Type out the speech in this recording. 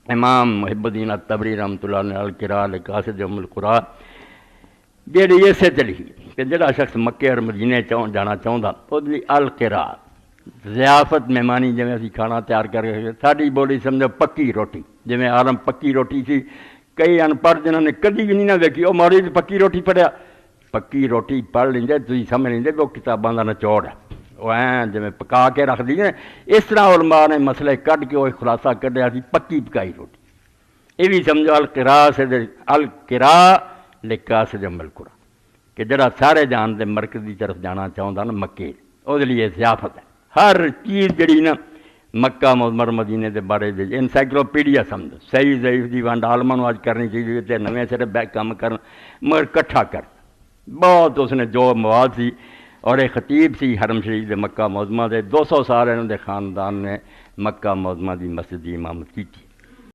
امام محب الدین الطبری رحمۃ اللہ علیہ القراء لقاصد ام القرا جیڑی اسے تے لکھی کہ جڑا شخص مکے اور مدینے جانا چاہتا وہ القراء ضیافت مہمانی جویں اسی کھانا تیار کر کے ساری بولی سمجھو پکی روٹی جویں عالم پکی روٹی سی کئی ان پڑھ جنہوں نے کدی بھی نہیں نہ ویکھی وہ مولوی پکی روٹی پڑھیا پکی روٹی پڑھ لیندے تسی سمجھ لیندے وہ کتاباں دا نچوڑ ہے وہ جویں پکا کے رکھ دی اس طرح علماء نے مسئلے کڈ کے وہ خلاصہ کڈیا سی پکی پکائی روٹی یہ بھی سمجھو القراء سے القراء لقاصد ام القرا کہ جڑا سارے جان دے مرکز کی طرف جانا چاہتا نا مکے وہ لیے ضیافت ہے ہر چیز جڑی نا مکہ معظمر مدینے دے بارے انسائکلوپیڈیا سمجھو صحیح ضعیف دی ونڈ عالماں نوں اج کرنی چاہیے تے نویں سرے بیک کام کرن مگر کٹھا کر بہت اس نے جو مواد سی اور ایک خطیب سی حرم شریف دے مکہ معظمہ دے 200 سال انہوں دے خاندان نے مکہ معظمہ دی مسجد دی امامت کی تھی